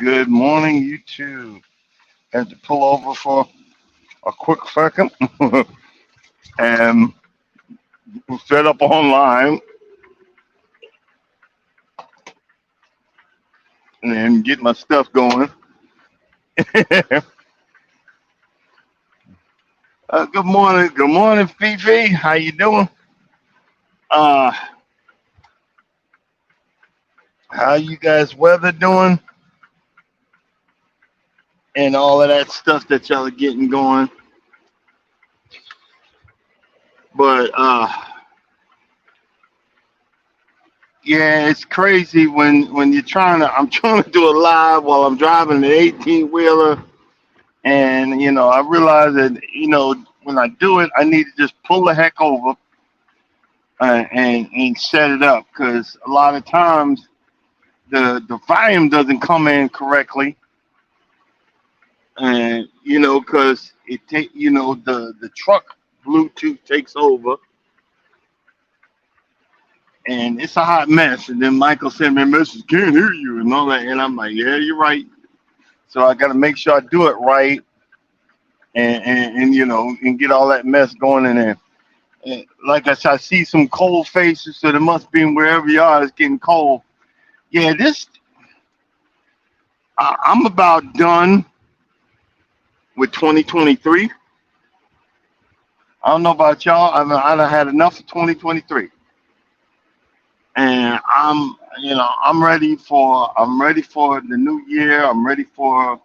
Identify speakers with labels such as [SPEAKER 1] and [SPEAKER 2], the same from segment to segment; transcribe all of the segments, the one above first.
[SPEAKER 1] Good morning, YouTube. Had to pull over for a quick second and set up online and get my stuff going. Good morning, Fifi. How you doing? Uh, how you guys weather doing? And all of that stuff that y'all are getting going. But yeah, it's crazy when you're I'm trying to do a live while I'm driving an 18 wheeler, and I realize that when I do it, I need to just pull the heck over and set it up, because a lot of times the volume doesn't come in correctly, and because it take the truck Bluetooth takes over, and it's a hot mess. And then Michael sent me a message, can't hear you, and all that. And I'm like, yeah, you're right. So I got to make sure I do it right, and get all that mess going in there. And like I said, I see some cold faces, so there must be wherever you are, it's getting cold. Yeah, I'm about done with 2023. I don't know about y'all. I done had enough of 2023. And I'm ready for the new year. I'm ready for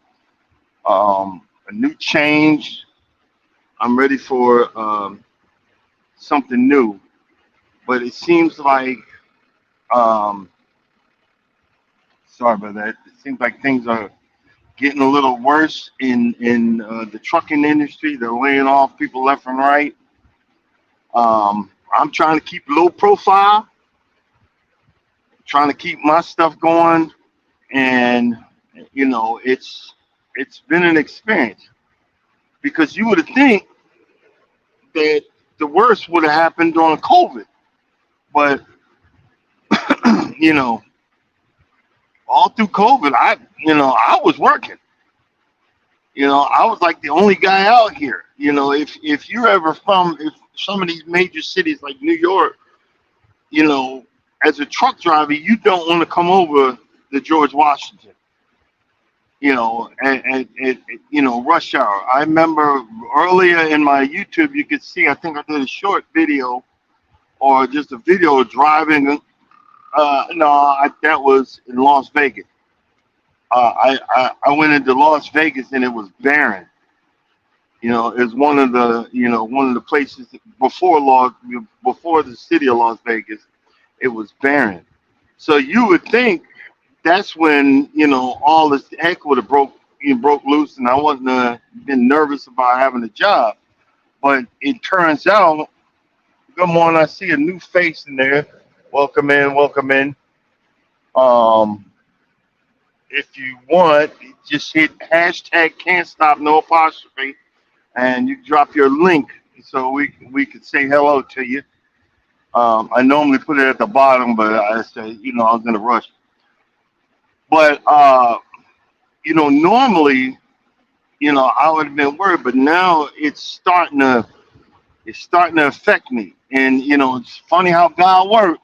[SPEAKER 1] a new change. I'm ready for something new. But it seems like sorry about that. It seems like things are getting a little worse in the trucking industry. They're laying off people left and right. I'm trying to keep low profile, trying to keep my stuff going, and it's been an experience, because you would think that the worst would have happened during COVID, but all through COVID, I was working. I was like the only guy out here. If you're ever if some of these major cities like New York, as a truck driver, you don't want to come over to George Washington, and rush hour. I remember earlier in my YouTube, you could see, I think I did a short video or just a video driving. That was in Las Vegas. I went into Las Vegas, and it was barren. It's one of the places before the city of Las Vegas. It was barren. So you would think that's when all this heck would have broke loose, and I wasn't been nervous about having a job. But it turns out, good morning. I see a new face in there. Welcome in, welcome in. If you want, just hit hashtag can't stop no apostrophe, and you drop your link so we could say hello to you. I normally put it at the bottom, but I said, I was in a rush. But normally, I would have been worried. But now it's starting to affect me. And it's funny how God works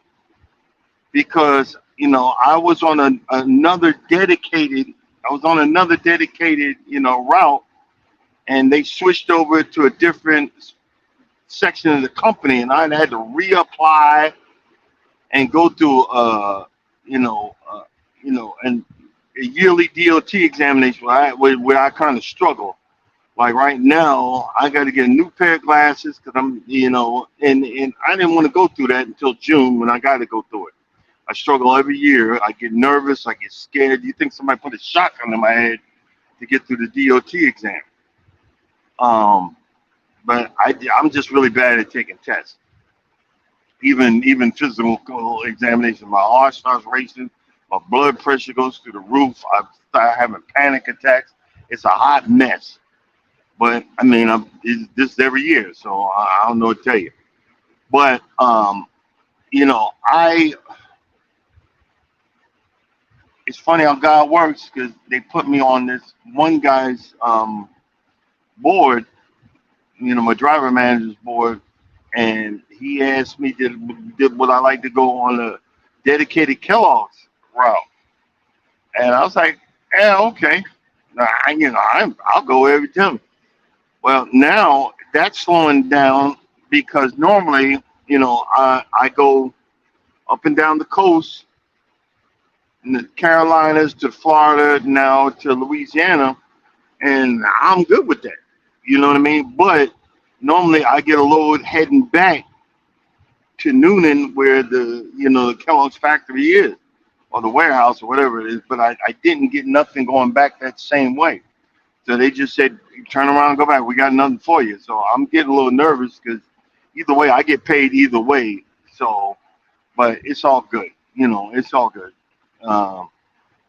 [SPEAKER 1] because I was on another dedicated route, and they switched over to a different section of the company, and I had to reapply and go through you know and a yearly DOT examination where I kind of struggle. Like right now, I got to get a new pair of glasses because and I didn't want to go through that until June when I got to go through it. I struggle every year. I get nervous. I get scared. You think somebody put a shotgun in my head to get through the DOT exam? Um, but I'm just really bad at taking tests. Even physical examination, my heart starts racing, my blood pressure goes through the roof. I start having panic attacks. It's a hot mess. But I mean, this is every year, so I don't know what to tell you. But I it's funny how God works because they put me on this one guy's board, my driver manager's board, and he asked me did would I like to go on a dedicated Kellogg's route, and I was like, yeah, okay. I'll go every time. Well, now that's slowing down because normally, I go up and down the coast, in the Carolinas to Florida, now to Louisiana, and I'm good with that. You know what I mean? But normally I get a load heading back to Noonan, where the Kellogg's factory is, or the warehouse, or whatever it is. But I didn't get nothing going back that same way. So they just said, turn around and go back. We got nothing for you. So I'm getting a little nervous because either way, I get paid either way. So, but it's all good. It's all good. Um,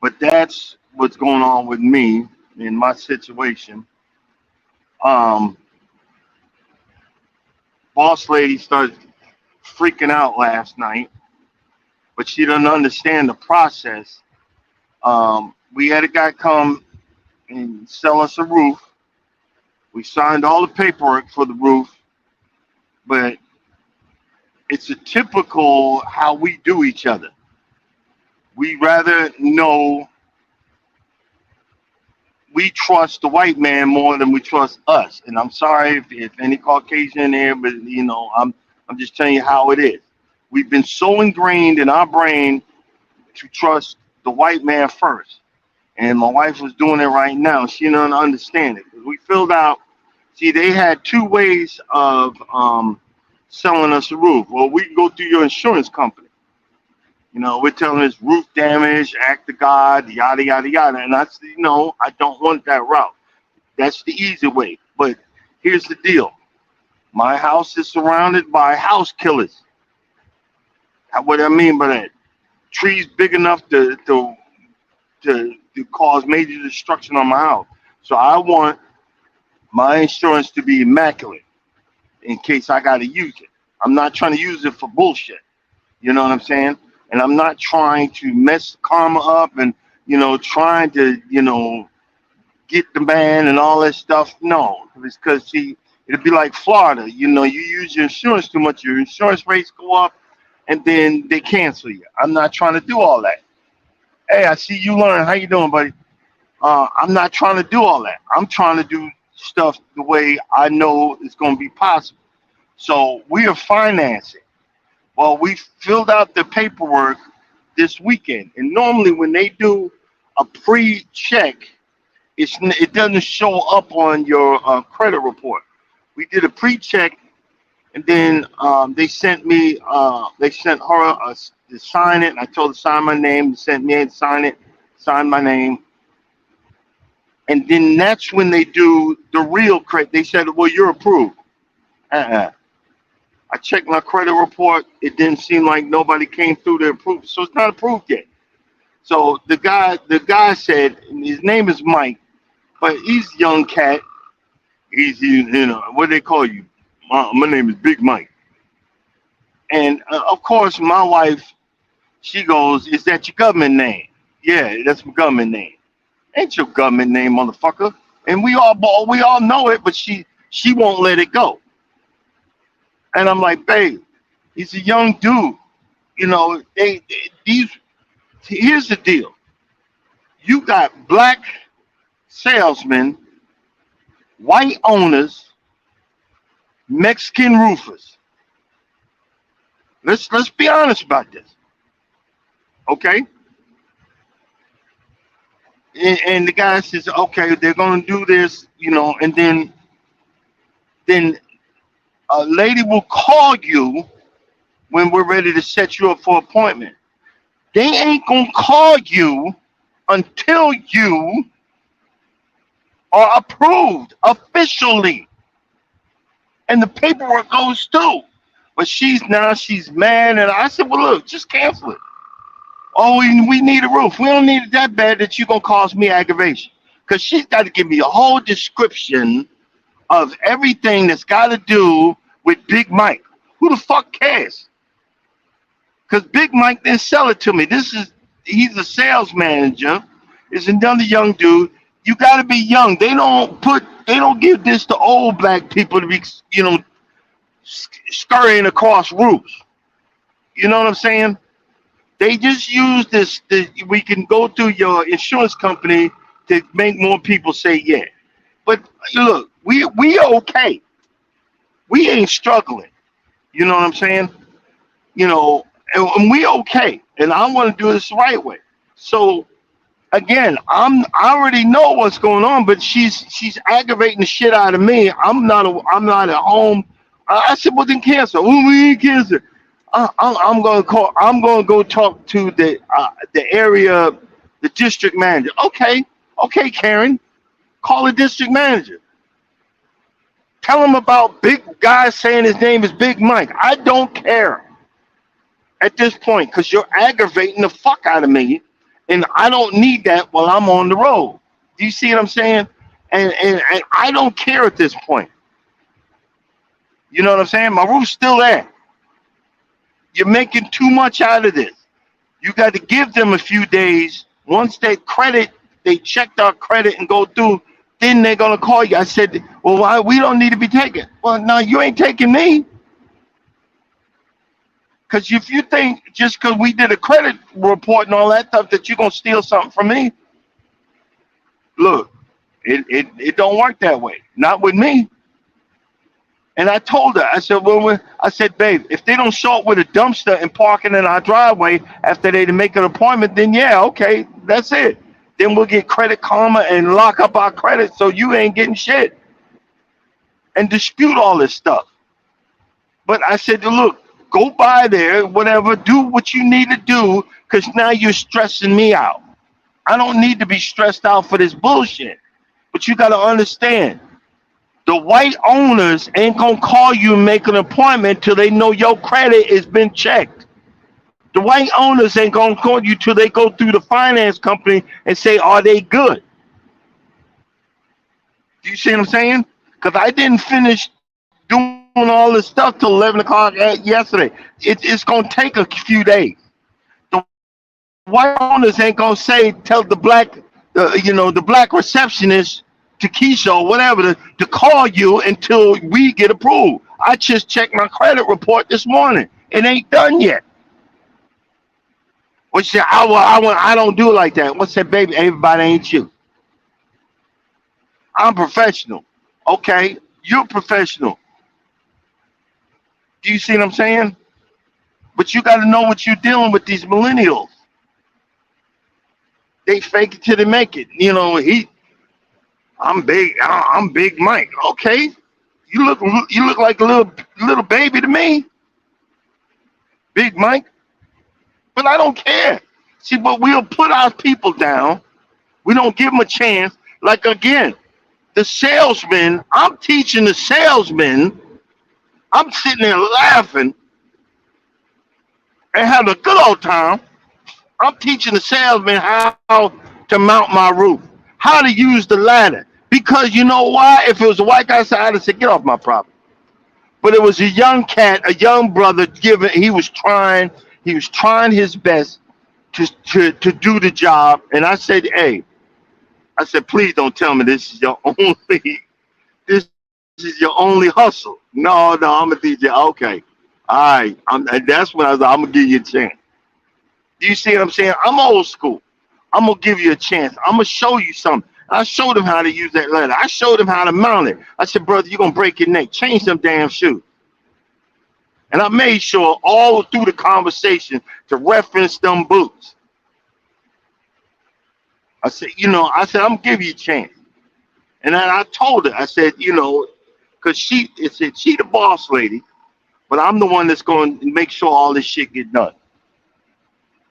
[SPEAKER 1] but that's what's going on with me in my situation. Um, Boss lady started freaking out last night, but she doesn't understand the process. We had a guy come and sell us a roof. We signed all the paperwork for the roof, but it's a typical how we do each other. We rather know we trust the white man more than we trust us. And I'm sorry if any Caucasian in there, but I'm just telling you how it is. We've been so ingrained in our brain to trust the white man first. And my wife was doing it right now. She don't understand it. We filled out. See, they had two ways of selling us a roof. Well, we can go through your insurance company. We're telling us roof damage, act of God, yada, yada, yada. And I said, I don't want that route. That's the easy way. But here's the deal. My house is surrounded by house killers. What I mean by that? Trees big enough to cause major destruction on my house. So I want my insurance to be immaculate in case I got to use it. I'm not trying to use it for bullshit. You know what I'm saying? And I'm not trying to mess karma up and, trying to, get the man and all that stuff. No, it's because, see, it'd be like Florida. You use your insurance too much, your insurance rates go up, and then they cancel you. I'm not trying to do all that. Hey, I see you learn. How you doing, buddy? I'm not trying to do all that. I'm trying to do stuff the way I know it's going to be possible. So we are financing. Well, we filled out the paperwork this weekend, and normally when they do a pre-check, it doesn't show up on your credit report. We did a pre-check, and then they sent her to sign it. And I told her to sign my name. They sent me to sign it, sign my name, and then that's when they do the real credit. They said, "Well, you're approved." Uh-uh. I checked my credit report. It didn't seem like nobody came through to approve, so it's not approved yet. So the guy said, and his name is Mike, but he's a young cat. What do they call you? My name is Big Mike. And of course, my wife, she goes, "Is that your government name?" "Yeah, that's my government name." "Ain't your government name, motherfucker." and we all know it, but she won't let it go. And I'm like, babe, he's a young dude. These. Here's the deal: you got black salesmen, white owners, Mexican roofers. Let's be honest about this, okay? And the guy says, okay, they're gonna do this, and then a lady will call you when we're ready to set you up for appointment. They ain't gonna call you until you are approved officially, and the paperwork goes through. But she's mad, and I said, well, look, just cancel it. Oh, we need a roof. We don't need it that bad that you're gonna cause me aggravation, because she's got to give me a whole description of everything that's got to do with Big Mike. Who the fuck cares? Because Big Mike didn't sell it to me. He's a sales manager. It's another young dude. You got to be young. They don't give this to old black people to be, scurrying across roofs. You know what I'm saying? They just use this. We can go through your insurance company to make more people say yeah. But look, we okay. We ain't struggling. You know what I'm saying? And we okay. And I want to do this the right way. So again, I already know what's going on, but she's aggravating the shit out of me. I'm not at home. I said, well, then cancel. Oh, we ain't cancel. I'm gonna call. I'm gonna go talk to the area, the district manager. Okay, Karen, call the district manager. Tell him about big guy saying his name is Big Mike. I don't care at this point, because you're aggravating the fuck out of me, and I don't need that while I'm on the road. Do you see what I'm saying? And I don't care at this point. You know what I'm saying? My roof's still there. You're making too much out of this. You got to give them a few days. Once they checked our credit and go through, then they're going to call you. I said, well, why? We don't need to be taken. Well, no, you ain't taking me. Because if you think just because we did a credit report and all that stuff that you're going to steal something from me, look, it don't work that way. Not with me. And I told her, I said, babe, if they don't show up with a dumpster and parking in our driveway after they make an appointment, then yeah, okay, that's it. Then we'll get Credit Karma and lock up our credit so you ain't getting shit and dispute all this stuff. But I said, look, go by there, whatever, do what you need to do, because now you're stressing me out. I don't need to be stressed out for this bullshit. But you got to understand, the white owners ain't going to call you and make an appointment till they know your credit has been checked. The white owners ain't going to call you till they go through the finance company and say, are they good? Do you see what I'm saying? Because I didn't finish doing all this stuff till 11 o'clock yesterday. It's going to take a few days. The white owners ain't going to tell the black receptionist, to Keisha or whatever, to call you until we get approved. I just checked my credit report this morning. It ain't done yet. Well, she said, I don't do it like that. What's that, baby? Everybody ain't you. I'm professional. Okay, you're professional. Do you see what I'm saying? But you got to know what you're dealing with, these millennials. They fake it till they make it. I'm Big Mike. Okay, you look like a little baby to me, Big Mike. But I don't care. See, but we'll put our people down. We don't give them a chance. Like again, the salesman. I'm teaching the salesman. I'm sitting there laughing and having a good old time. I'm teaching the salesman how to mount my roof, how to use the ladder. Because you know why? If it was a white guy, I'd have said, get off my property. But it was a young cat, a young brother, he was trying his best to do the job. And I said, hey, I said, please don't tell me this is your only this is your only hustle. No, no, I'm a DJ. Okay. All right. And that's when I was like, I'm gonna give you a chance. Do you see what I'm saying? I'm old school. I'm gonna give you a chance. I'm gonna show you something. I showed him how to use that ladder. I showed him how to mount it. I said, brother, you're gonna break your neck. Change them damn shoes. And I made sure all through the conversation to reference them boots. I said, I said, I'm gonna give you a chance. And then I told her, I said, because it said she the boss lady, but I'm the one that's going to make sure all this shit get done.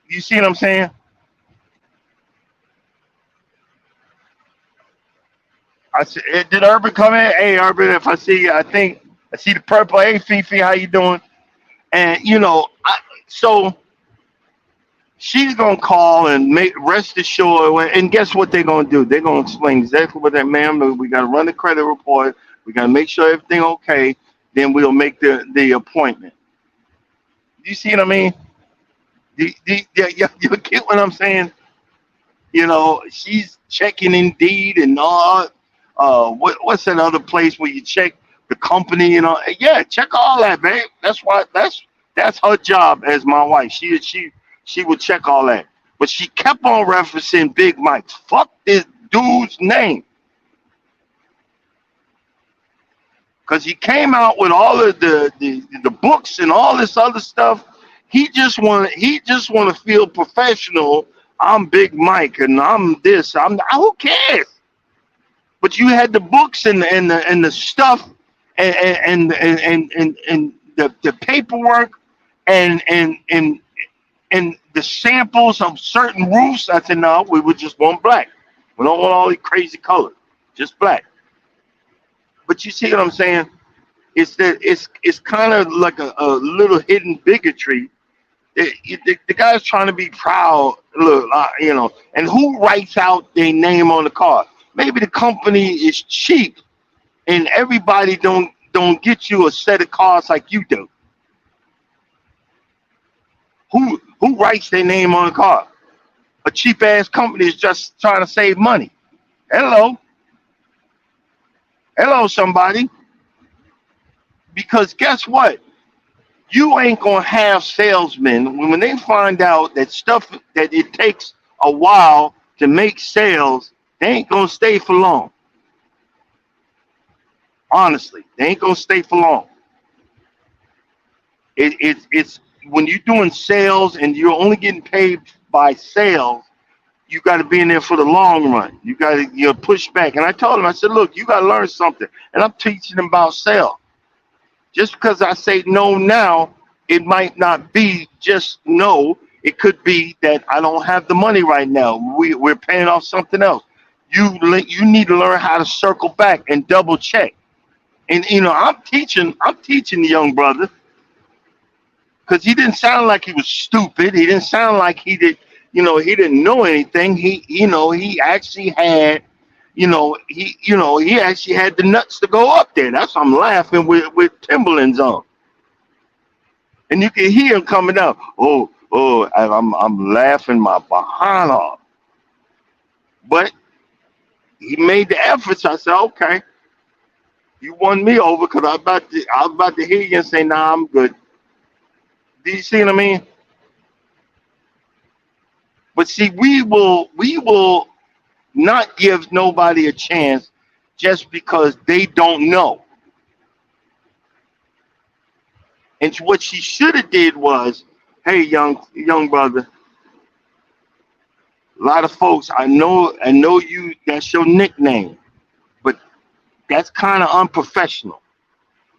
[SPEAKER 1] You see what I'm saying? I said, did Urban come in? Hey, Urban, if I see you, I see the purple. Hey, Fifi, how you doing? And, so she's going to call and make rest assured. And guess what they're going to do? They're going to explain exactly what that, ma'am, we got to run the credit report. We got to make sure everything okay. Then we'll make the appointment. You see what I mean? You get what I'm saying? She's checking Indeed and all. What's that other place where you check the company and all? Yeah, check all that, babe. That's her job as my wife. She would check all that. But she kept on referencing Big Mike. Fuck this dude's name. Because he came out with all of the books and all this other stuff. He just want to feel professional. I'm Big Mike and I'm this. Who cares? But you had the books and the stuff and the paperwork and the samples of certain roofs. I said, no, we would just want black. We don't want all these crazy colors, just black. But you see what I'm saying? It's that it's kind of like a little hidden bigotry. The guy's trying to be proud, look, and who writes out their name on the card? Maybe the company is cheap, and everybody don't get you a set of cards like you do. Who writes their name on the card? A cheap ass company is just trying to save money. Hello, somebody. Because guess what? You ain't gonna have salesmen when they find out that stuff that it takes a while to make sales. They ain't gonna stay for long. Honestly, they ain't gonna stay for long. It's when you're doing sales and you're only getting paid by sales, you got to be in there for the long run. You got to push back. And I told him, I said, look, you got to learn something. And I'm teaching them about sales. Just because I say no now, it might not be just no. It could be that I don't have the money right now. We're paying off something else. You need to learn how to circle back and double check. And I'm teaching the young brother, because he didn't sound like he was stupid. He didn't sound like he didn't know anything. He actually had, he actually had the nuts to go up there. That's why I'm laughing with Timberlands on. And you can hear him coming up. I'm laughing my behind off. But he made the efforts. I said, okay, you won me over, because I was about to hear you and say, nah, I'm good. Do you see what I mean? But see, we will not give nobody a chance just because they don't know. And what she should have did was, hey, young brother, a lot of folks, I know you, that's your nickname, but that's kind of unprofessional.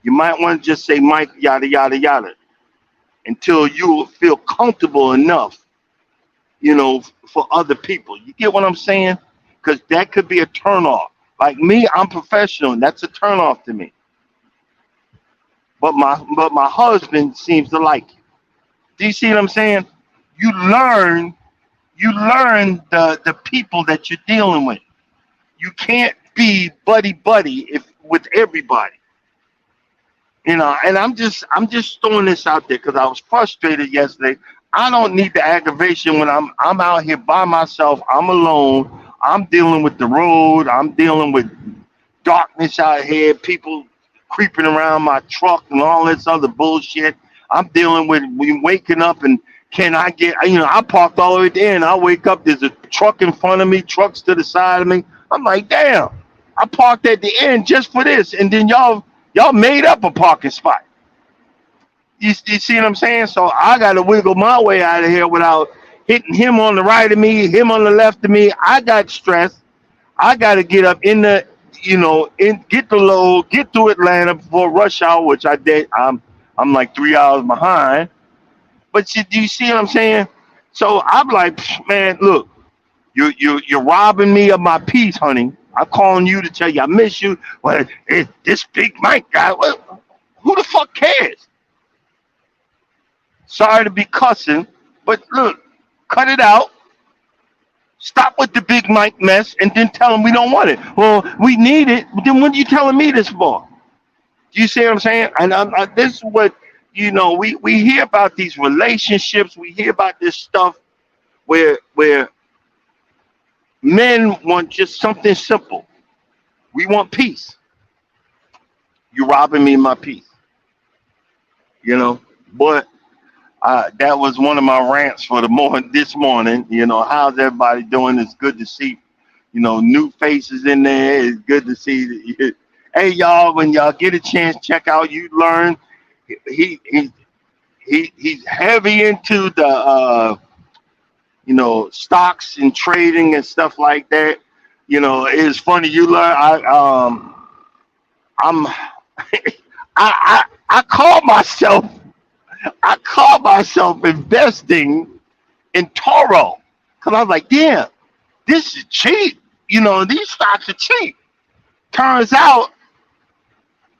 [SPEAKER 1] You might want to just say Mike, yada, yada, yada, until you feel comfortable enough, for other people. You get what I'm saying? Because that could be a turnoff. Like me, I'm professional, and that's a turnoff to me. But my husband seems to like it. Do you see what I'm saying? You learn the people that you're dealing with. You can't be buddy with everybody. And I'm just throwing this out there because I was frustrated yesterday. I don't need the aggravation when I'm out here by myself. I'm alone. I'm dealing with the road. I'm dealing with darkness out here, people creeping around my truck and all this other bullshit. I'm dealing with we waking up and can I get, I parked all the way there and I wake up, there's a truck in front of me, trucks to the side of me. I'm like, damn, I parked at the end just for this. And then y'all made up a parking spot. You see what I'm saying? So I got to wiggle my way out of here without hitting him on the right of me, him on the left of me. I got stressed. I got to get up in the, get the load, get to Atlanta before rush hour, which I did. I'm like 3 hours behind. But do you see what I'm saying? So I'm like, man, look, you're robbing me of my peace, honey. I'm calling you to tell you I miss you. Well, this big Mike guy, well, who the fuck cares? Sorry to be cussing, but look, cut it out. Stop with the big Mike mess and then tell them we don't want it. Well, we need it. Then what are you telling me this for? Do you see what I'm saying? And this is what, we hear about these relationships. We hear about this stuff where men want just something simple. We want peace. You're robbing me of my peace. But that was one of my rants for this morning. How's everybody doing? It's good to see, new faces in there. It's good to see. Hey, y'all, when y'all get a chance, check out You Learn. He's heavy into the stocks and trading and stuff like that. It's funny. You learn. I'm I call myself. I call myself investing in Toro because I was like, damn, this is cheap. These stocks are cheap. Turns out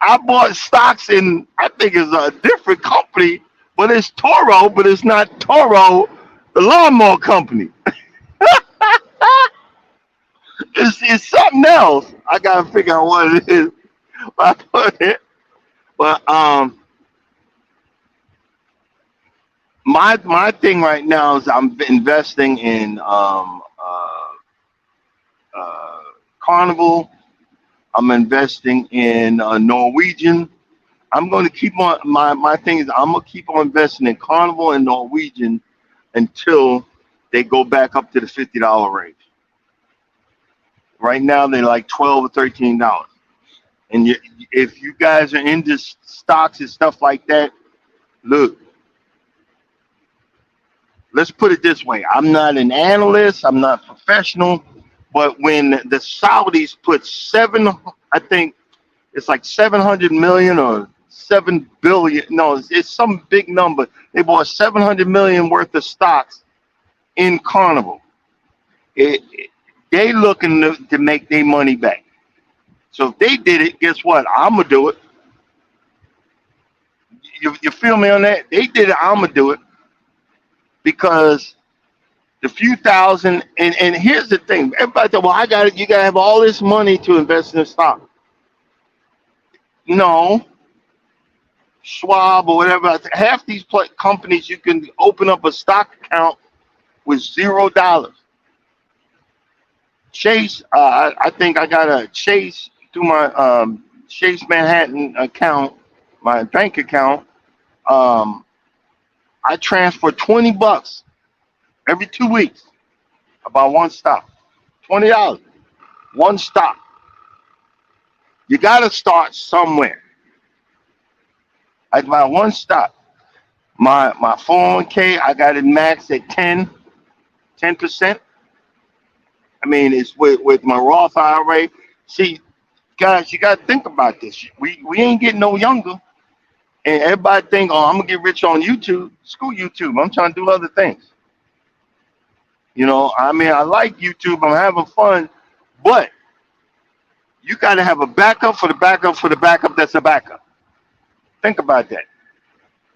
[SPEAKER 1] I bought stocks in, I think it's a different company, but it's Toro, but it's not Toro, the lawnmower company. It's something else. I gotta figure out what it is. I put it, but my thing right now is I'm investing in Carnival. I'm investing in Norwegian. I'm going to keep on my thing is I'm gonna keep on investing in Carnival and Norwegian until they go back up to the $50 range. Right now they're like $12 or $13. And if you guys are into stocks and stuff like that, look. Let's put it this way. I'm not an analyst. I'm not professional. But when the Saudis put I think it's like 700 million or 7 billion. No, it's some big number. They bought 700 million worth of stocks in Carnival. They looking to make their money back. So if they did it, guess what? I'm going to do it. You feel me on that? They did it. I'm going to do it. Because the few thousand, and here's the thing, everybody said, well, you gotta have all this money to invest in a stock. No, Schwab or whatever, half these companies you can open up a stock account with $0. Chase, I think I got a Chase through my Chase Manhattan account, my bank account. I transfer $20 every 2 weeks about one stock. $20, one stock. You got to start somewhere. I buy one stock. My 401k, I got it maxed at 10%. I mean, it's with my Roth IRA. See, guys, you got to think about this. We ain't getting no younger. And everybody think, oh, I'm going to get rich on YouTube. Screw YouTube. I'm trying to do other things. I like YouTube. I'm having fun. But you got to have a backup for the backup for the backup that's a backup. Think about that.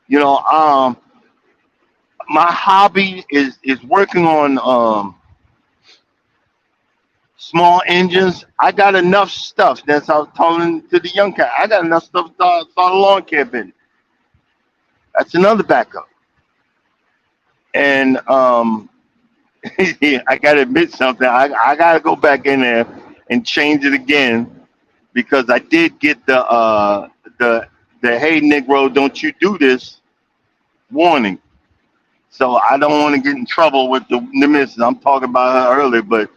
[SPEAKER 1] My hobby is working on small engines. I got enough stuff. That's I was telling to the young guy. I got enough stuff to start a lawn care business. That's another backup. And I gotta admit something. I gotta go back in there and change it again because I did get the the hey Negro, don't you do this warning. So I don't want to get in trouble with the missus. I'm talking about her earlier, but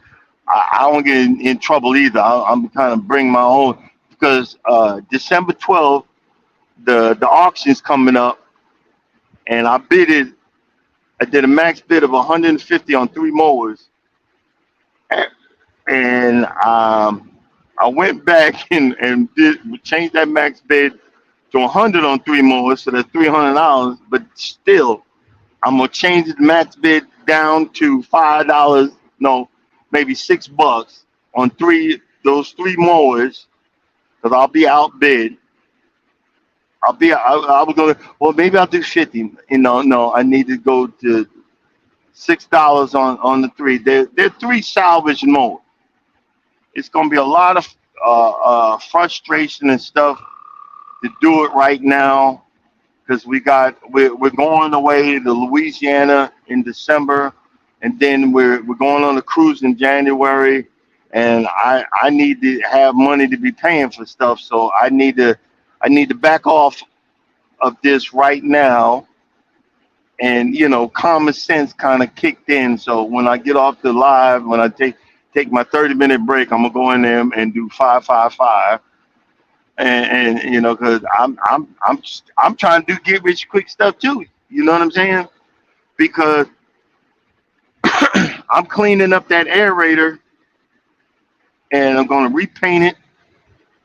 [SPEAKER 1] I don't get in trouble either. I'm kind of bring my own because December 12th, the auction's coming up, and I bid it. I did a max bid of 150 on three mowers, and I went back and did changed that max bid to 100 on three mowers, so that's $300. But still, I'm gonna change the max bid down to $5. No, maybe $6 on three mowers because I'll be outbid. I was gonna well maybe I'll do 50. No, I need to go to $6 on the three. They're three salvage mowers. It's gonna be a lot of frustration and stuff to do it right now because we're going away to Louisiana in December, and then we're going on a cruise in January, and I need to have money to be paying for stuff, so I need to back off of this right now, and common sense kind of kicked in. So when I get off the live, when I take my 30-minute break, I'm gonna go in there and do 555 and because I'm trying to do get rich quick stuff too. You know what I'm saying? Because I'm cleaning up that aerator and I'm going to repaint it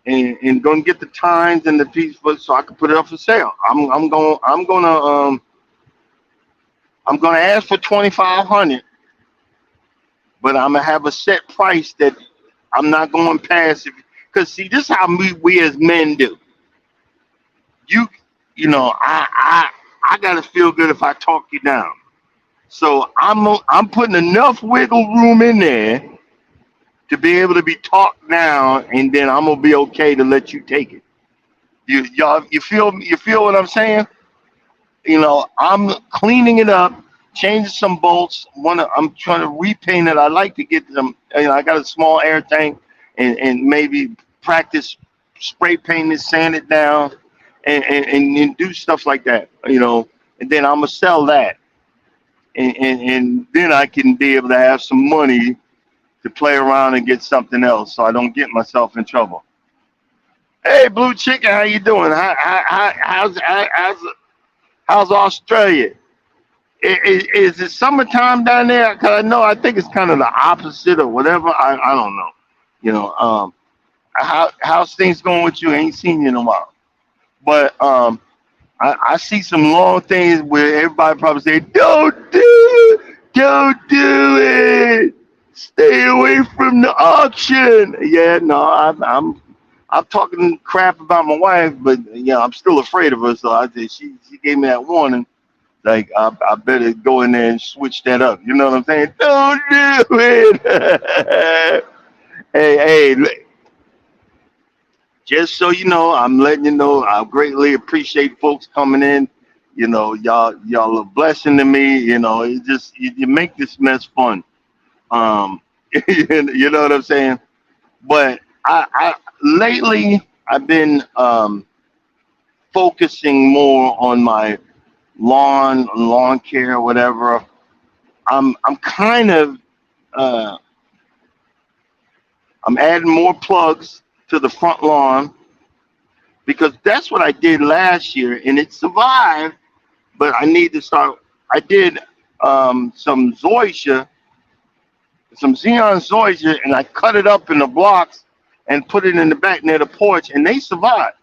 [SPEAKER 1] and going to get the tines and the piece for so I can put it up for sale. I'm going to ask for 2,500, but I'm gonna have a set price that I'm not going past. Because see, this is how we as men do. You you know I gotta feel good if I talk you down. So I'm putting enough wiggle room in there to be able to be talked down, and then I'm gonna be okay to let you take it. You feel what I'm saying? I'm cleaning it up, changing some bolts. I'm trying to repaint it. I like to get them. I got a small air tank, and maybe practice spray painting it, sand it down, and do stuff like that. And then I'm gonna sell that, and then I can be able to have some money to play around and get something else, so I don't get myself in trouble. Hey, Blue Chicken, how you doing? How's Australia? Is it summertime down there? Cause I think it's kind of the opposite or whatever. I don't know. How's things going with you? I ain't seen you in a while. But I see some long things where everybody probably say, don't do it, stay away from the auction. Yeah, no, I'm talking crap about my wife, but I'm still afraid of her. So she gave me that warning. Like I better go in there and switch that up. You know what I'm saying? Don't do it. Hey, just so you know, I'm letting you know I greatly appreciate folks coming in. Y'all are a blessing to me. It just you make this mess fun. Um, you know what I'm saying? But I lately I've been focusing more on my lawn care, whatever. I'm kind of uh, I'm adding more plugs to the front lawn because that's what I did last year and it survived. But I need to start. I did some zoysia, some Xeon zoysia, and I cut it up in the blocks and put it in the back near the porch, and they survived.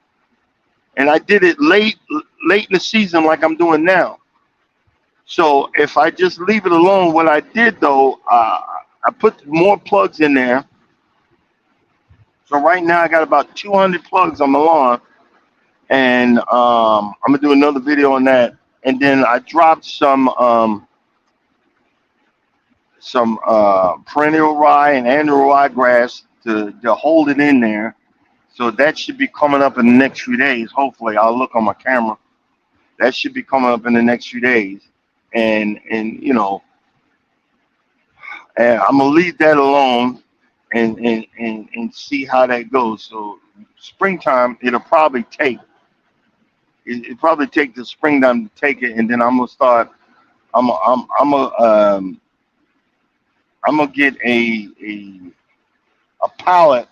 [SPEAKER 1] And I did it late in the season, like I'm doing now. So if I just leave it alone, what I did though, I put more plugs in there. So right now I got about 200 plugs on my lawn, and I'm gonna do another video on that. And then I dropped some perennial rye and annual ryegrass to hold it in there. So that should be coming up in the next few days. Hopefully, I'll look on my camera. That should be coming up in the next few days. And And I'm gonna leave that alone and see how that goes. So springtime, it probably take the springtime to take it, and then I'm gonna start. I'm I'm gonna get a pallet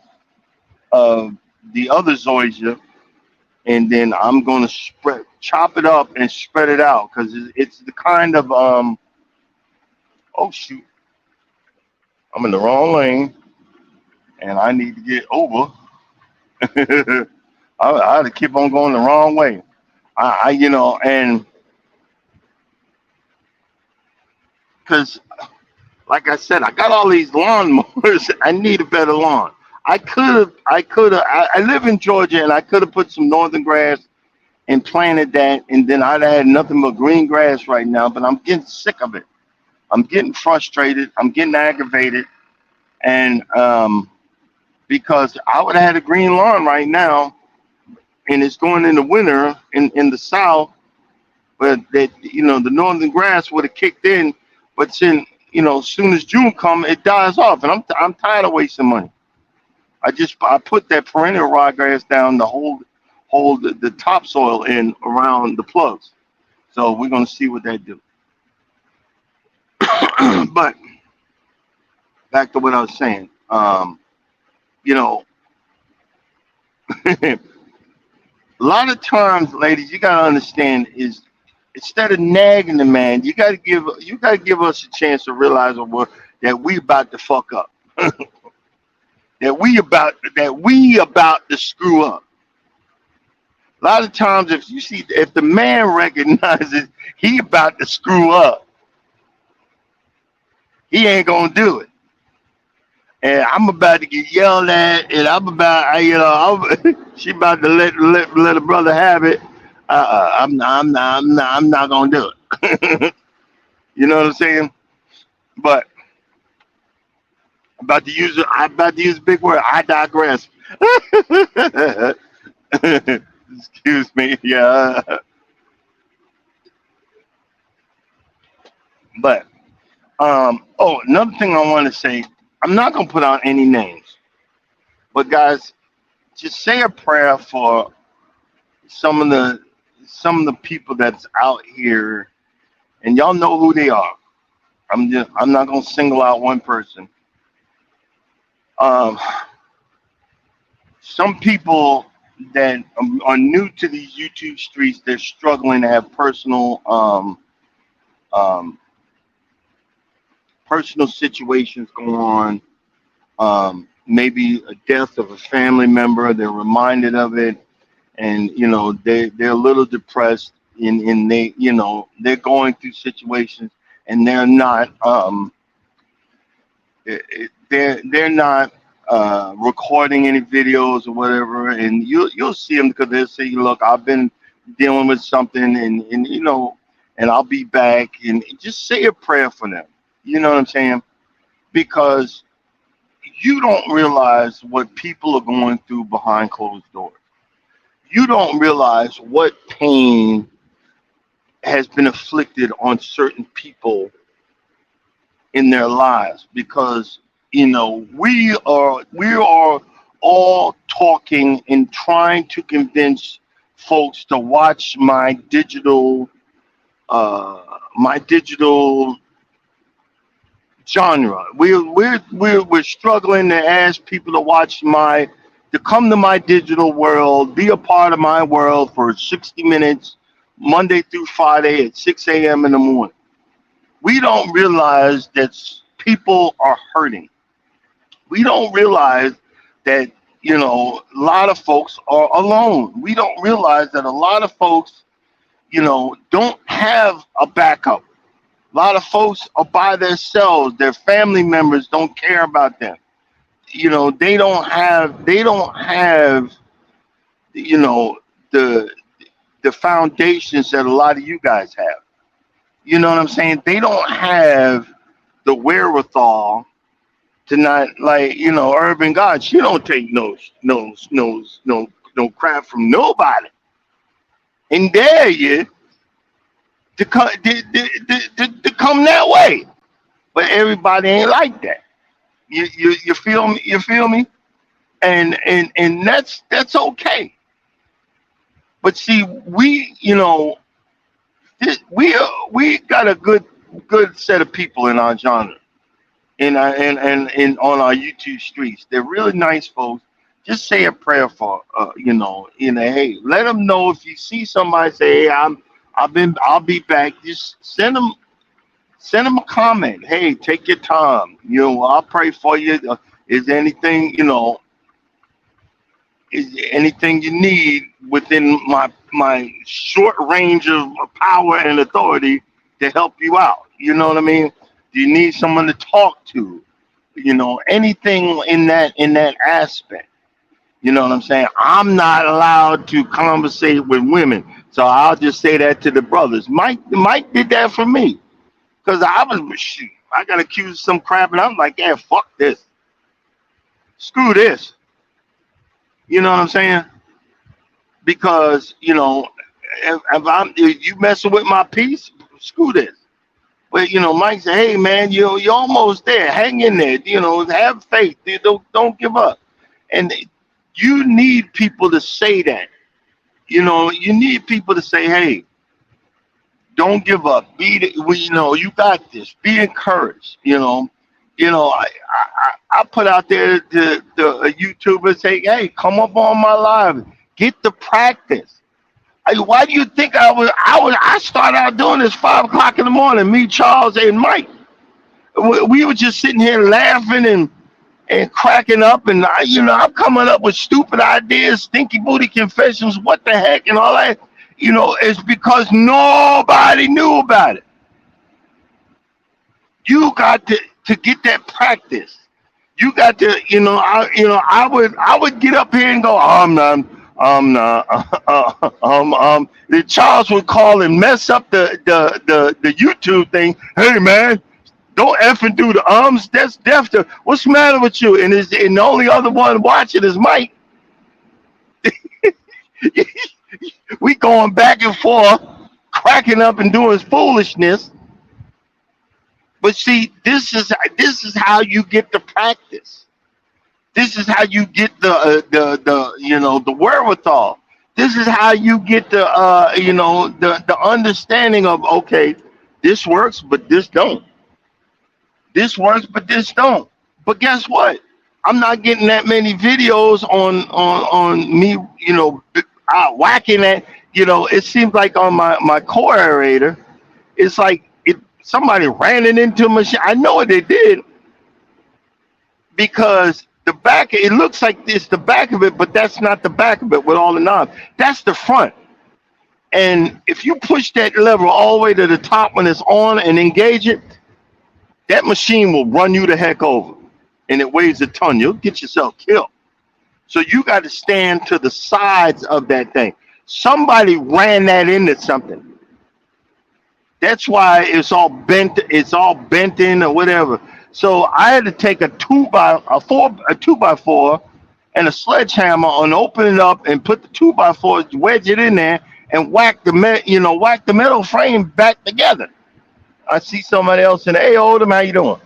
[SPEAKER 1] of the other zoysia, and then I'm gonna spread chop it up and spread it out because it's the kind of oh shoot, I'm in the wrong lane and I need to get over. I had to keep on going the wrong way. I you know, and because like I said, I got all these lawnmowers. I need a better lawn. I live in Georgia, and I could have put some northern grass and planted that, and then I'd have had nothing but green grass right now. But I'm getting sick of it. I'm getting frustrated. I'm getting aggravated, and because I would have had a green lawn right now, and it's going in the winter in the south, but that the northern grass would have kicked in, but then as soon as June come, it dies off, and I'm tired of wasting money. I put that perennial ryegrass down to hold the topsoil in around the plugs. So we're gonna see what that do. But back to what I was saying. You know, a lot of times, ladies, you gotta understand is instead of nagging the man, you gotta give us a chance to realize that we about to fuck up. That we about to screw up. A lot of times, if the man recognizes he about to screw up, he ain't gonna do it. And I'm about to get yelled at, and she about to let a brother have it. I'm not gonna do it. You know what I'm saying? But I'm about to use a big word. I digress. Excuse me. Yeah. But another thing I want to say, I'm not gonna put out any names, but guys, just say a prayer for some of the some of the people that's out here, and y'all know who they are. I'm not gonna single out one person. Um, some people that are new to these YouTube streets, they're struggling to have um, personal situations going on. Maybe a death of a family member, they're reminded of it, and they're a little depressed, in they they're going through situations, and they're not recording any videos or whatever, and you'll see them because they'll say, "Look, I've been dealing with something, and I'll be back," and just say a prayer for them. You know what I'm saying? Because you don't realize what people are going through behind closed doors. You don't realize what pain has been afflicted on certain people in their lives because we are all talking and trying to convince folks to watch uh my digital genre. We're struggling to ask people to come to my digital world, be a part of my world for 60 minutes, Monday through Friday at 6 a.m. in the morning. We don't realize that people are hurting. We don't realize that a lot of folks are alone. We don't realize that a lot of folks don't have a backup. A lot of folks are by themselves. Their family members don't care about them. They don't have you know the the foundations that a lot of you guys have. You know what I'm saying? They don't have the wherewithal to not, like, Urban God. She don't take no crap from nobody, and dare you to come that way. but everybody ain't like that. You feel me? You feel me? And that's okay. But see, we we got a good set of people in our genre, in on our YouTube streets. They're really nice folks. Just say a prayer for hey, let them know if you see somebody say, hey, I'll be back. Just send them a comment. Hey, take your time. I'll pray for you. Is there anything is there anything you need within my short range of power and authority to help you out? You know what I mean? Do you need someone to talk to? Anything in that aspect. You know what I'm saying? I'm not allowed to conversate with women, so I'll just say that to the brothers. Mike did that for me because shoot, I got accused of some crap, and I'm like, yeah, fuck this, screw this. You know what I'm saying? Because if you messing with my peace, screw this. But Mike said, "Hey man, you're almost there. Hang in there. Have faith. Don't give up." And you need people to say that. You need people to say, "Hey, don't give up. You got this. Be encouraged." I put out there to the YouTubers say, "Hey, come up on my live. Get the practice." Why do you think I started out doing this 5 o'clock in the morning? Me, Charles, and Mike. We were just sitting here laughing and cracking up, and I'm coming up with stupid ideas, stinky booty confessions, what the heck, and all that. It's because nobody knew about it. You got to get that practice. You got to, I would get up here and go, I'm not, the Charles would call and mess up the YouTube thing. Hey man, don't effing do the ums. That's deaf. What's the matter with you? And the only other one watching is Mike. We going back and forth, cracking up and doing foolishness. But see, this is how you get the practice. This is how you get the wherewithal. This is how you get the understanding of, okay, this works, but this don't. This works, but this don't. But guess what? I'm not getting that many videos on me, whacking at. It seems like on my core aerator, it's like somebody ran it into a machine. I know what they did because the back, it looks like it's the back of it, but that's not the back of it with all the knobs. That's the front. And if you push that lever all the way to the top when it's on and engage it, that machine will run you the heck over. And it weighs a ton. You'll get yourself killed. So you got to stand to the sides of that thing. Somebody ran that into something. That's why it's all bent in or whatever. So I had to take a 2x4 and a sledgehammer and open it up and put the 2x4, wedge it in there, and whack the metal frame back together. I see somebody else in the, hey, Odom, how you doing?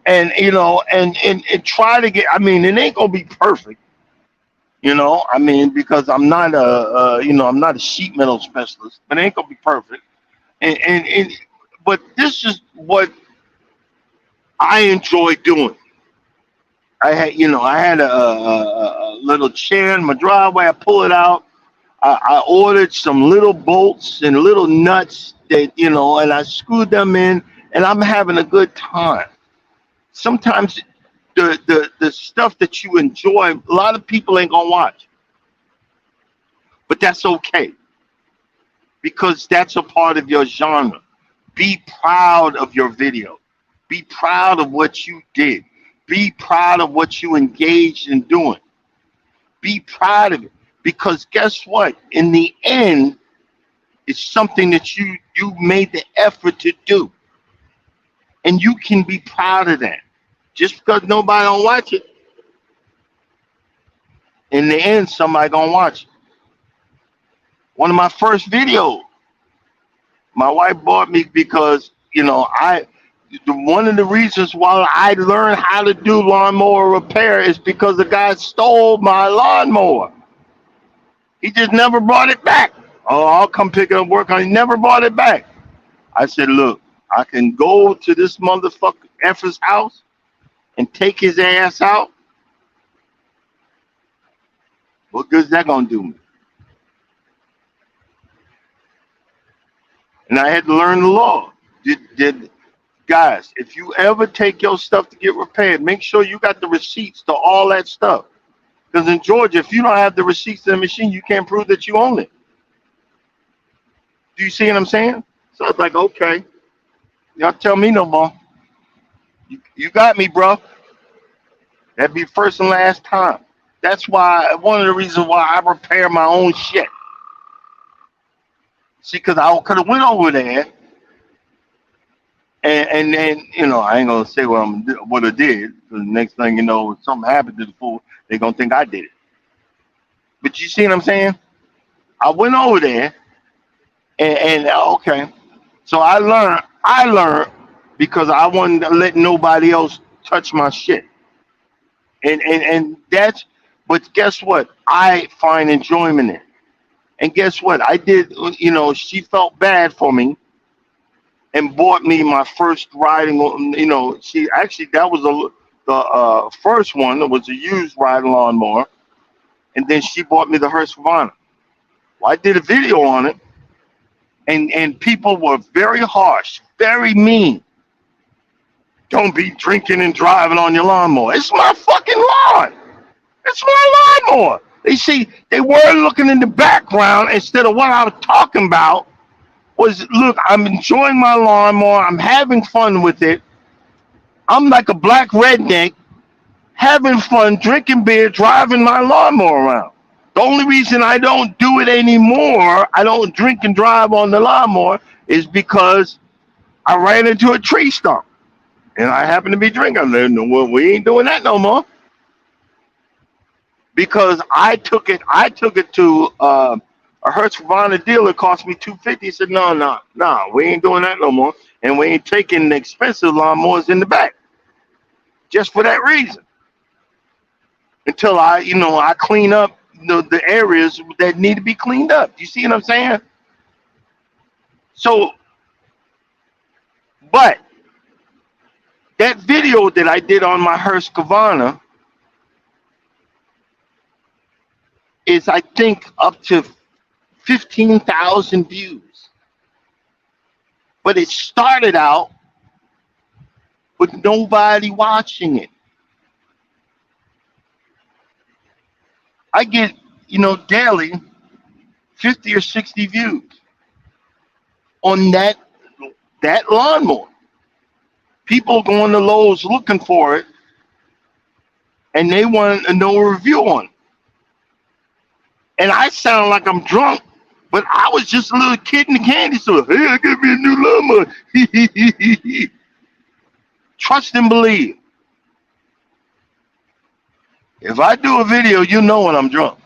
[SPEAKER 1] And and try to get. I mean, it ain't gonna be perfect, because I'm not I'm not a sheet metal specialist, but it ain't gonna be perfect. And but this is what I enjoy doing. I had a little chair in my driveway. I pull it out. I ordered some little bolts and little nuts that and I screwed them in, and I'm having a good time. Sometimes the stuff that you enjoy, a lot of people ain't gonna watch, but that's okay because that's a part of your genre. Be proud of your video. Be proud of what you did. Be proud of what you engaged in doing. Be proud of it. Because guess what? In the end, it's something that you made the effort to do. And you can be proud of that. Just because nobody don't watch it, in the end, somebody gonna watch it. One of my first videos, my wife bought me because, one of the reasons why I learned how to do lawnmower repair is because the guy stole my lawnmower. He just never brought it back. Oh, I'll come pick it up, work on it. He never brought it back. I said, look, I can go to this motherfucker effort's house and take his ass out. What good's that gonna do me? And I had to learn the law. Guys, if you ever take your stuff to get repaired, make sure you got the receipts to all that stuff. Because in Georgia, if you don't have the receipts to the machine, you can't prove that you own it. Do you see what I'm saying? So it's like, okay, y'all tell me no more. You got me, bro. That'd be first and last time. That's why, one of the reasons why I repair my own shit. See, because I could have went over there, and then, you know, I ain't going to say what I did, because the next thing you know, if something happened to the fool, they're going to think I did it. But you see what I'm saying? I went over there, and okay. So I learned because I wasn't let nobody else touch my shit. And that's, but guess what? I find enjoyment in it. And guess what? I did, you know, she felt bad for me and bought me my first riding, you know, she actually, that was the first one. That was a used riding lawnmower. And then she bought me the Husqvarna. Well, I did a video on it, and people were very harsh, very mean. Don't be drinking and driving on your lawnmower. It's my fucking lawn. It's my lawnmower. They were looking in the background instead of what I was talking about was, look, I'm enjoying my lawnmower. I'm having fun with it. I'm like a black redneck having fun, drinking beer, driving my lawnmower around. The only reason I don't do it anymore, I don't drink and drive on the lawnmower, is because I ran into a tree stump. And I happen to be drinking. Well, we ain't doing that no more. Because I took it to a Husqvarna dealer. Cost me $250. He said, no, we ain't doing that no more, and we ain't taking the expensive lawnmowers in the back. Just for that reason. Until I clean up the areas that need to be cleaned up. You see what I'm saying? So, but that video that I did on my Husqvarna is, I think, up to 15,000 views. But it started out with nobody watching it. I get, daily 50 or 60 views on that lawnmower. People going to Lowe's looking for it, and they want to know a review on it. And I sound like I'm drunk, but I was just a little kid in the candy store. Hey, I got me a new lawnmower. Trust and believe. If I do a video, you know when I'm drunk.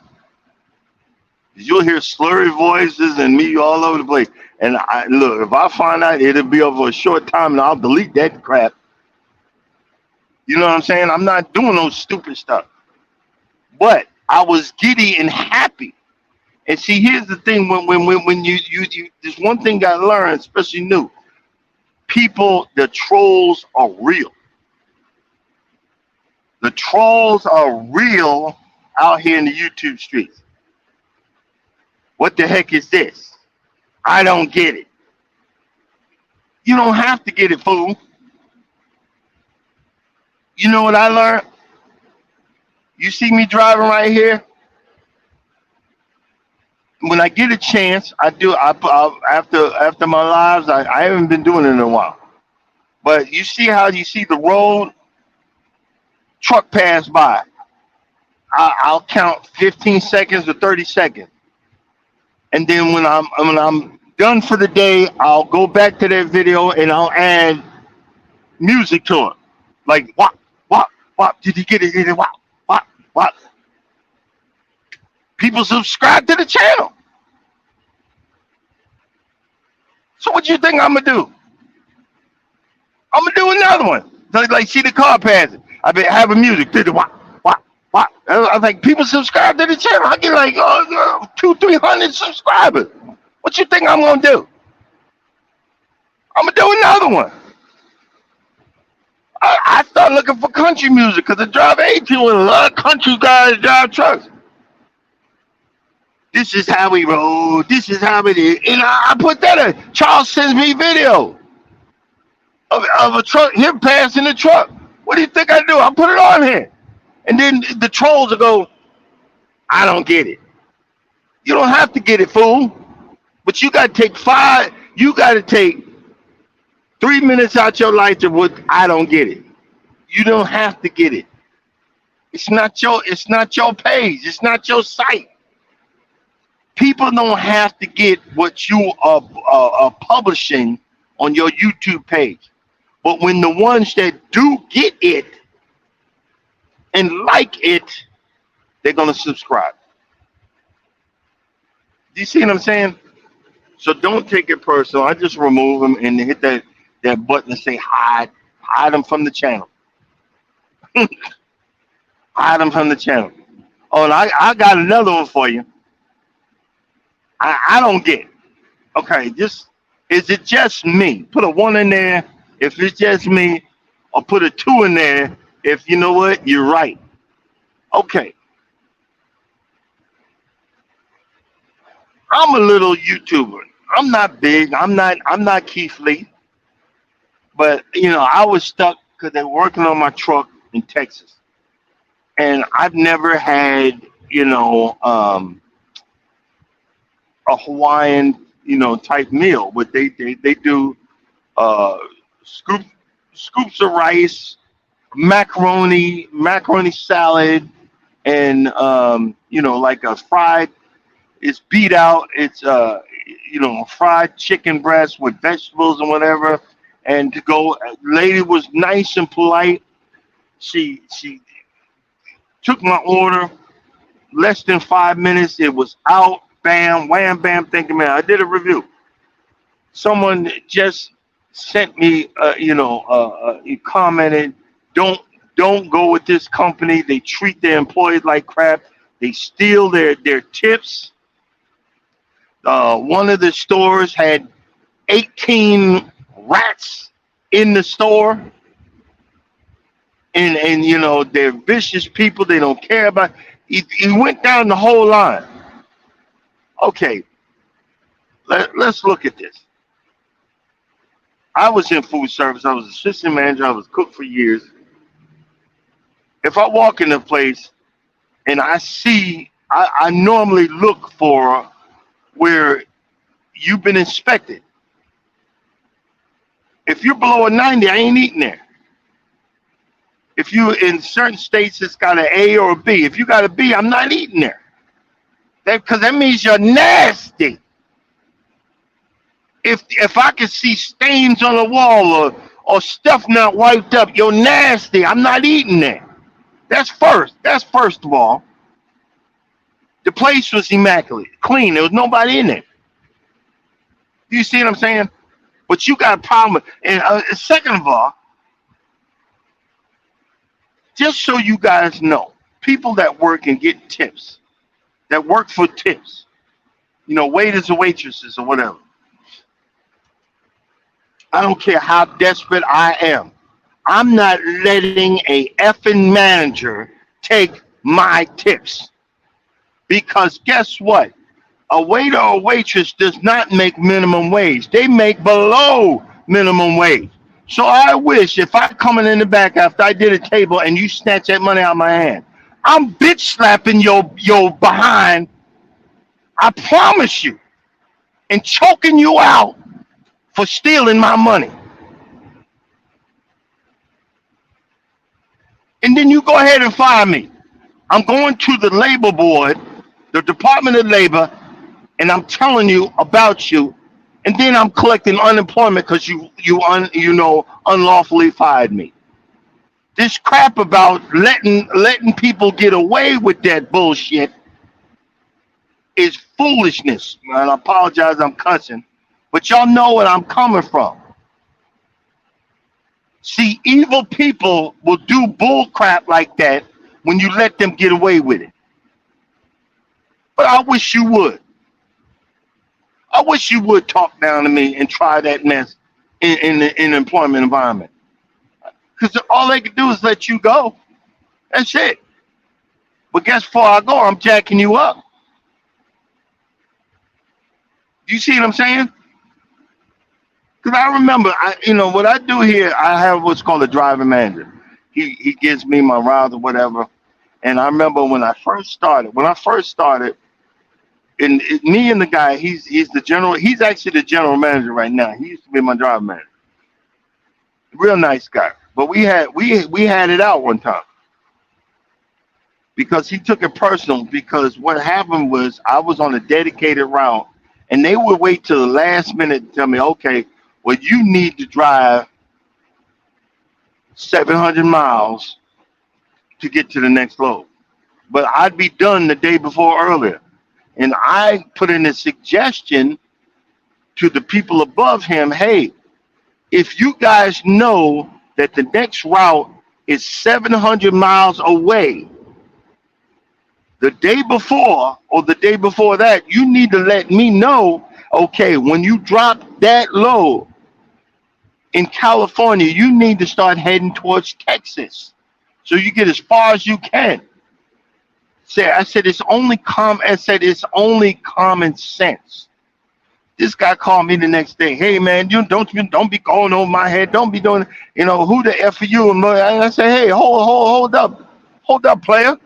[SPEAKER 1] You'll hear slurry voices and me all over the place. And look, if I find out, it'll be over a short time, and I'll delete that crap. You know what I'm saying? I'm not doing no stupid stuff. But I was giddy and happy. And see, here's the thing: when you there's one thing I learned, especially new people, the trolls are real. The trolls are real out here in the YouTube streets. What the heck is this? I don't get it. You don't have to get it, fool. You know what I learned? You see me driving right here? When I get a chance, I do. After my lives, I haven't been doing it in a while. But you see how you see the road, truck pass by. I'll count 15 seconds or 30 seconds. And then when I'm done for the day, I'll go back to that video and I'll add music to it. Like, wop, wop, wop, did you get it? Wop, wop, wop. People subscribe to the channel. So what do you think I'm going to do? I'm gonna do another one. So like see the car passing. I be having music. What? I was like, people subscribe to the channel. I get like 200-300 subscribers. What you think I'm gonna do? I'm gonna do another one. I start looking for country music because I drive 18 with a lot of country guys drive trucks. This is how we roll. This is how it is. And I put that in. Charles sends me video of a truck, him passing the truck. What do you think I do? I put it on here. And then the trolls will go, I don't get it. You don't have to get it, fool. But you got to take 3 minutes out your life to what I don't get it. You don't have to get it. It's not your page. It's not your site. People don't have to get what you are publishing on your YouTube page. But when the ones that do get it and like it, they're going to subscribe. Do you see what I'm saying? So don't take it personal. I just remove them and hit that button and say hide. Hide them from the channel. Hide them from the channel. Oh, and I got another one for you. I don't get it. Okay, is it just me? Put a 1 in there if it's just me, or put a 2 in there if you know what, you're right. Okay. I'm a little YouTuber. I'm not big. I'm not Keith Lee. But I was stuck because they're working on my truck in Texas. And I've never had, a Hawaiian, type meal. But they do scoops of rice, macaroni salad, and like a fried. It's beat out. It's fried chicken breast with vegetables and whatever. And to go, lady was nice and polite. She took my order. Less than 5 minutes, it was out. Bam, wham, bam. Thank you, man. I did a review. Someone just sent me, he commented, don't go with this company. They treat their employees like crap. They steal their tips. One of the stores had 18 rats in the store. And they're vicious people. They don't care about. He went down the whole line. Okay, let's look at this. I was in food service. I was assistant manager. I was cook for years. If I walk in a place and I see, I normally look for where you've been inspected. If you're below a 90, I ain't eating there. If you in certain states, it's got an A or a B. If you got a B, I'm not eating there. Because that means you're nasty. If I can see stains on the wall or stuff not wiped up, you're nasty. I'm not eating there. That's first of all. The place was immaculate, clean. There was nobody in there. You see what I'm saying? But you got a problem. And second of all, just so you guys know, people that work and get tips, that work for tips, waiters or waitresses or whatever. I don't care how desperate I am. I'm not letting a effing manager take my tips. Because guess what? A waiter or waitress does not make minimum wage. They make below minimum wage. So I wish if I coming in the back after I did a table and you snatch that money out of my hand, I'm bitch slapping your behind. I promise you. And choking you out for stealing my money. And then you go ahead and fire me. I'm going to the labor board, the Department of Labor, and I'm telling you about you. And then I'm collecting unemployment because you unlawfully fired me. This crap about letting people get away with that bullshit is foolishness. And I apologize, I'm cussing, but y'all know where I'm coming from. See, evil people will do bull crap like that when you let them get away with it. But I wish you would. I wish you would talk down to me and try that mess in the employment environment. Because all they can do is let you go. That's it. But guess before I go, I'm jacking you up. Do you see what I'm saying? Because I remember, what I do here, I have what's called a driving manager. He gives me my routes or whatever. And I remember when I first started, and me and the guy, he's the general. He's actually the general manager right now. He used to be my driving manager. Real nice guy. But we had it out one time because he took it personal. Because what happened was I was on a dedicated route, and they would wait till the last minute to tell me, okay, well, you need to drive 700 miles to get to the next load. But I'd be done the day before earlier. And I put in a suggestion to the people above him, hey, if you guys know that the next route is 700 miles away, the day before or the day before that, you need to let me know, okay, when you drop that load in California, you need to start heading towards Texas so you get as far as you can. I said it's only common sense. This guy called me the next day. Hey man, you don't be going over my head. Don't be doing, who the F are you? And I said, hey, hold up, player.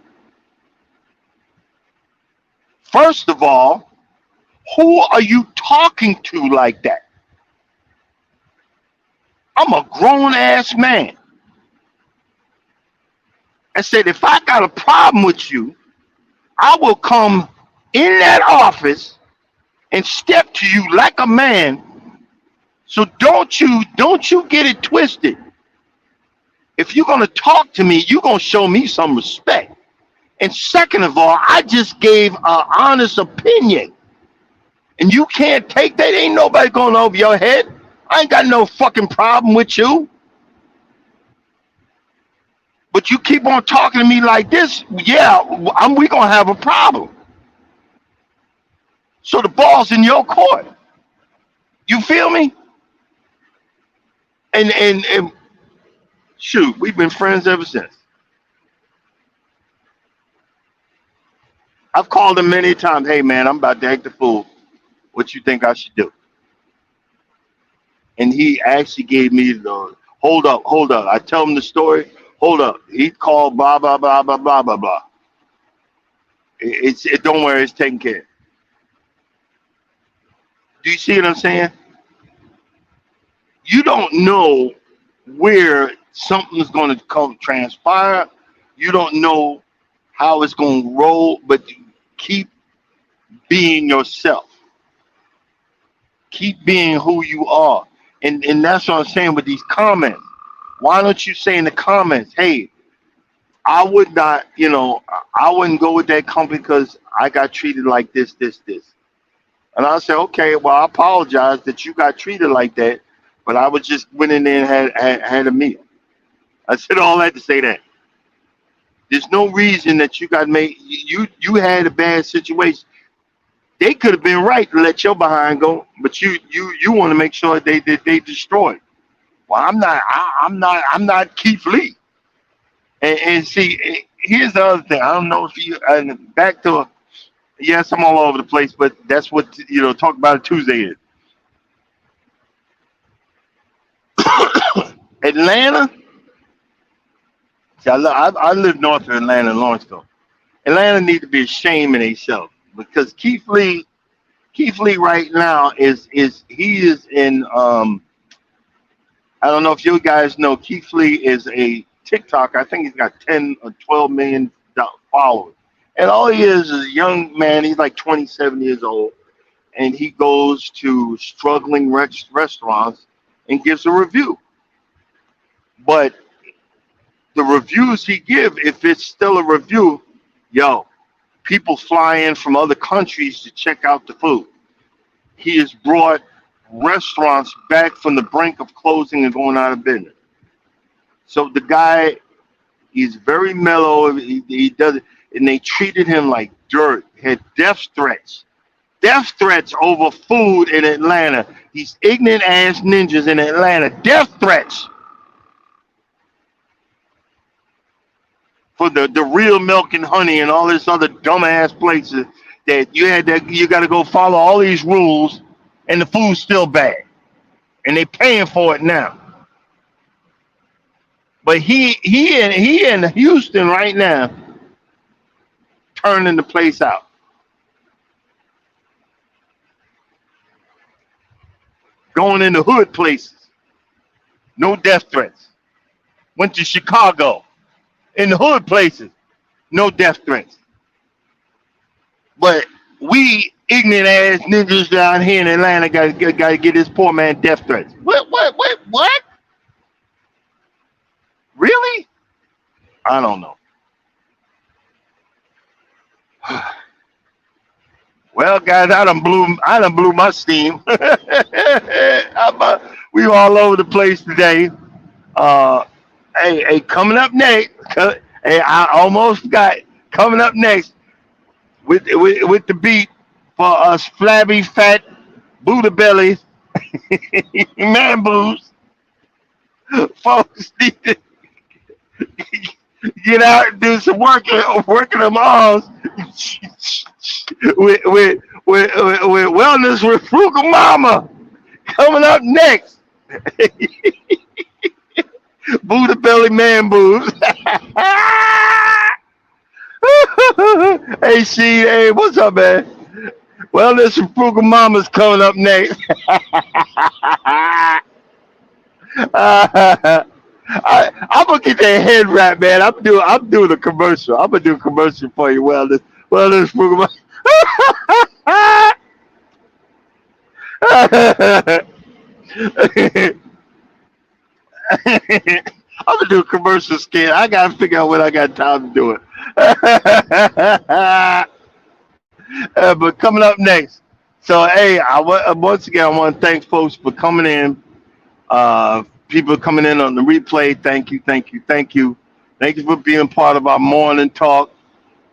[SPEAKER 1] First of all, who are you talking to like that? I'm a grown ass man. I said, if I got a problem with you, I will come in that office and step to you like a man. So don't you get it twisted. If you're gonna talk to me, you're gonna show me some respect. And second of all, I just gave an honest opinion. And you can't take that. Ain't nobody going over your head. I ain't got no fucking problem with you. But you keep on talking to me like this, yeah, we gonna have a problem. So the ball's in your court. You feel me? And shoot, we've been friends ever since. I've called him many times, hey man, I'm about to act the fool. What you think I should do? And he actually gave me the hold up. I tell him the story. Hold up. He called blah blah blah blah blah blah blah. Don't worry, it's taken care of. Do you see what I'm saying? You don't know where something's going to come transpire. You don't know how it's going to roll, but keep being yourself. Keep being who you are. And that's what I'm saying with these comments. Why don't you say in the comments, hey, I would not, I wouldn't go with that company because I got treated like this. And I say, okay, well, I apologize that you got treated like that, but I was just went in there and had a meal. I said all that to say that. There's no reason that you got made, you had a bad situation. They could have been right to let your behind go, but you want to make sure they destroy. Well, I'm not Keith Lee. And see, here's the other thing. I don't know if you back to yes, I'm all over the place, but that's what Talk About It Tuesday is. Atlanta. See, I live north of Atlanta, Lawrenceville. Atlanta need to be ashamed of themselves because Keith Lee right now is in I don't know if you guys know, Keith Lee is a TikTok. I think he's got 10 or 12 million followers. And all he is a young man. He's like 27 years old. And he goes to struggling restaurants and gives a review. But the reviews he gives, if it's still a review, people fly in from other countries to check out the food. He has brought restaurants back from the brink of closing and going out of business. So the guy, he's very mellow. He does it, and they treated him like dirt. Had death threats over food in Atlanta. These ignorant ass ninjas in Atlanta, death threats for the real milk and honey and all this other dumbass places that you got to go follow all these rules, and the food's still bad, and they paying for it now. But he in Houston right now, turning the place out. Going into hood places, no death threats. Went to Chicago, in the hood places, no death threats. But we ignorant ass niggas down here in Atlanta got to get this poor man death threats. What? Really? I don't know. Well, guys, I done blew my steam. We all over the place today. Hey, coming up next. Hey, I almost got coming up next with the beat for us flabby, fat, Buddha bellies, man boobs. Folks need to get out and do some working them arms with wellness with Frugal Mama coming up next. Buddha belly man boobs. Hey, hey, what's up, man? Wellness with Frugal Mama's coming up next. I'm gonna get that head wrap, man. I'm doing a commercial. I'm gonna do a commercial for you. Wellness Frugal Mama. I'm gonna do a commercial skit. I gotta figure out when I got time to do it. But coming up next. So hey, once again I want to thank folks for coming in. People coming in on the replay. Thank you. Thank you for being part of our morning talk.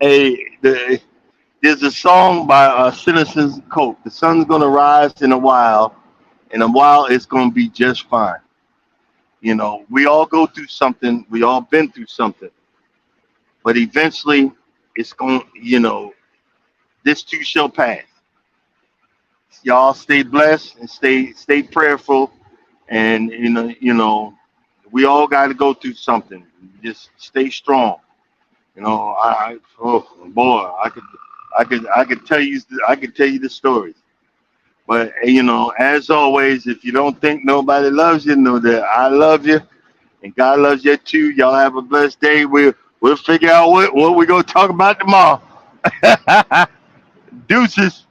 [SPEAKER 1] Hey, there's a song by Citizens Cope. The sun's gonna rise in a while. In a while, it's gonna be just fine. You know, we all go through something. We all been through something. But eventually, it's going. You know, this too shall pass. Y'all stay blessed and stay prayerful. And you know, we all got to go through something. Just stay strong. You know, oh boy, I could tell you the stories. But you know, as always, if you don't think nobody loves you, know that I love you, and God loves you too. Y'all have a blessed day. We'll figure out what we're gonna talk about tomorrow. Deuces.